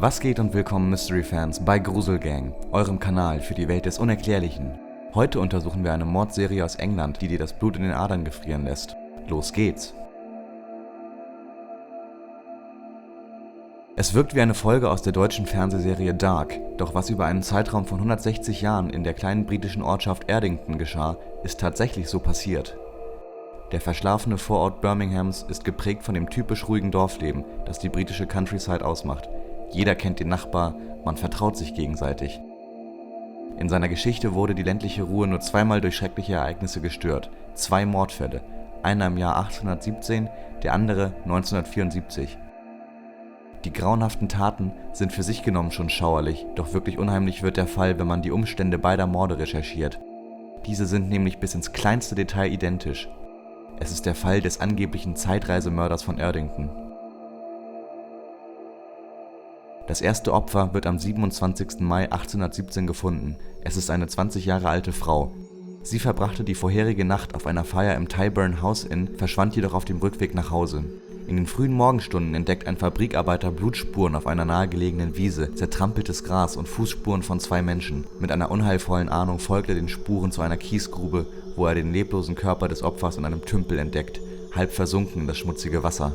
Was geht und willkommen Mystery-Fans bei Gruselgang, eurem Kanal für die Welt des Unerklärlichen. Heute untersuchen wir eine Mordserie aus England, die dir das Blut in den Adern gefrieren lässt. Los geht's! Es wirkt wie eine Folge aus der deutschen Fernsehserie Dark, doch was über einen Zeitraum von 160 Jahren in der kleinen britischen Ortschaft Erdington geschah, ist tatsächlich so passiert. Der verschlafene Vorort Birminghams ist geprägt von dem typisch ruhigen Dorfleben, das die britische Countryside ausmacht. Jeder kennt den Nachbar, man vertraut sich gegenseitig. In seiner Geschichte wurde die ländliche Ruhe nur zweimal durch schreckliche Ereignisse gestört. 2 Mordfälle, einer im Jahr 1817, der andere 1974. Die grauenhaften Taten sind für sich genommen schon schauerlich, doch wirklich unheimlich wird der Fall, wenn man die Umstände beider Morde recherchiert. Diese sind nämlich bis ins kleinste Detail identisch. Es ist der Fall des angeblichen Zeitreisemörders von Erdington. Das erste Opfer wird am 27. Mai 1817 gefunden. Es ist eine 20 Jahre alte Frau. Sie verbrachte die vorherige Nacht auf einer Feier im Tyburn House Inn, verschwand jedoch auf dem Rückweg nach Hause. In den frühen Morgenstunden entdeckt ein Fabrikarbeiter Blutspuren auf einer nahegelegenen Wiese, zertrampeltes Gras und Fußspuren von 2 Menschen. Mit einer unheilvollen Ahnung folgt er den Spuren zu einer Kiesgrube, wo er den leblosen Körper des Opfers in einem Tümpel entdeckt, halb versunken in das schmutzige Wasser.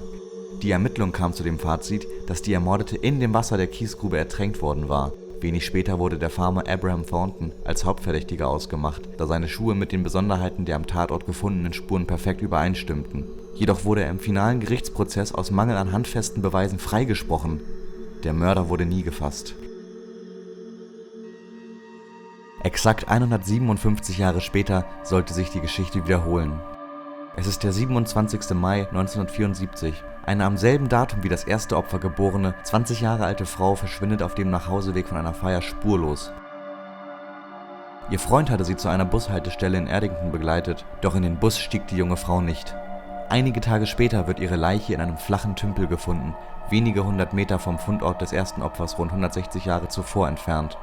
Die Ermittlung kam zu dem Fazit, dass die Ermordete in dem Wasser der Kiesgrube ertränkt worden war. Wenig später wurde der Farmer Abraham Thornton als Hauptverdächtiger ausgemacht, da seine Schuhe mit den Besonderheiten der am Tatort gefundenen Spuren perfekt übereinstimmten. Jedoch wurde er im finalen Gerichtsprozess aus Mangel an handfesten Beweisen freigesprochen. Der Mörder wurde nie gefasst. Exakt 157 Jahre später sollte sich die Geschichte wiederholen. Es ist der 27. Mai 1974. Eine am selben Datum wie das erste Opfer geborene, 20 Jahre alte Frau verschwindet auf dem Nachhauseweg von einer Feier spurlos. Ihr Freund hatte sie zu einer Bushaltestelle in Erdington begleitet, doch in den Bus stieg die junge Frau nicht. Einige Tage später wird ihre Leiche in einem flachen Tümpel gefunden, wenige 100 Meter vom Fundort des ersten Opfers rund 160 Jahre zuvor entfernt.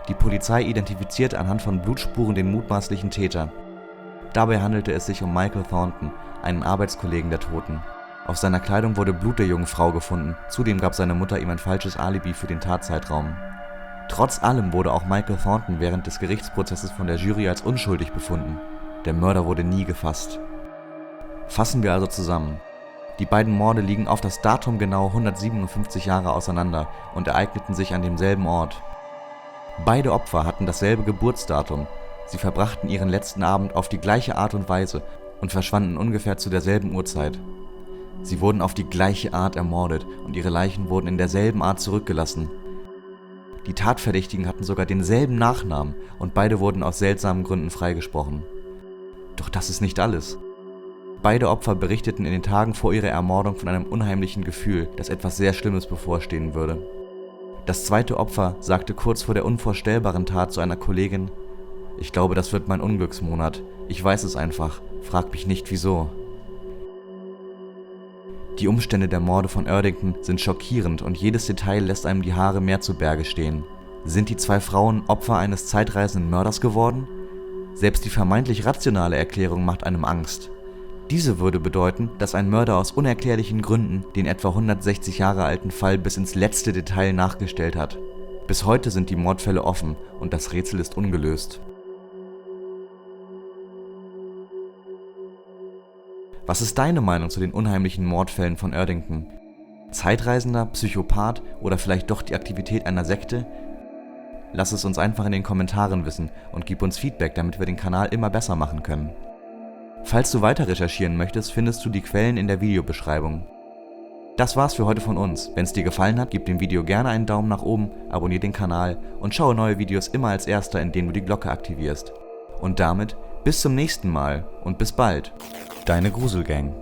Die Polizei identifizierte anhand von Blutspuren den mutmaßlichen Täter. Dabei handelte es sich um Michael Thornton, einen Arbeitskollegen der Toten. Auf seiner Kleidung wurde Blut der jungen Frau gefunden, zudem gab seine Mutter ihm ein falsches Alibi für den Tatzeitraum. Trotz allem wurde auch Michael Thornton während des Gerichtsprozesses von der Jury als unschuldig befunden. Der Mörder wurde nie gefasst. Fassen wir also zusammen. Die beiden Morde liegen auf das Datum genau 157 Jahre auseinander und ereigneten sich an demselben Ort. Beide Opfer hatten dasselbe Geburtsdatum. Sie verbrachten ihren letzten Abend auf die gleiche Art und Weise und verschwanden ungefähr zu derselben Uhrzeit. Sie wurden auf die gleiche Art ermordet und ihre Leichen wurden in derselben Art zurückgelassen. Die Tatverdächtigen hatten sogar denselben Nachnamen und beide wurden aus seltsamen Gründen freigesprochen. Doch das ist nicht alles. Beide Opfer berichteten in den Tagen vor ihrer Ermordung von einem unheimlichen Gefühl, dass etwas sehr Schlimmes bevorstehen würde. Das zweite Opfer sagte kurz vor der unvorstellbaren Tat zu einer Kollegin: „Ich glaube, das wird mein Unglücksmonat. Ich weiß es einfach. Frag mich nicht wieso." Die Umstände der Morde von Erdington sind schockierend und jedes Detail lässt einem die Haare mehr zu Berge stehen. Sind die 2 Frauen Opfer eines zeitreisenden Mörders geworden? Selbst die vermeintlich rationale Erklärung macht einem Angst. Diese würde bedeuten, dass ein Mörder aus unerklärlichen Gründen den etwa 160 Jahre alten Fall bis ins letzte Detail nachgestellt hat. Bis heute sind die Mordfälle offen und das Rätsel ist ungelöst. Was ist deine Meinung zu den unheimlichen Mordfällen von Erdington? Zeitreisender, Psychopath oder vielleicht doch die Aktivität einer Sekte? Lass es uns einfach in den Kommentaren wissen und gib uns Feedback, damit wir den Kanal immer besser machen können. Falls du weiter recherchieren möchtest, findest du die Quellen in der Videobeschreibung. Das war's für heute von uns. Wenn es dir gefallen hat, gib dem Video gerne einen Daumen nach oben, abonniere den Kanal und schaue neue Videos immer als erster, indem du die Glocke aktivierst. Und damit bis zum nächsten Mal und bis bald. Deine Gruselgang.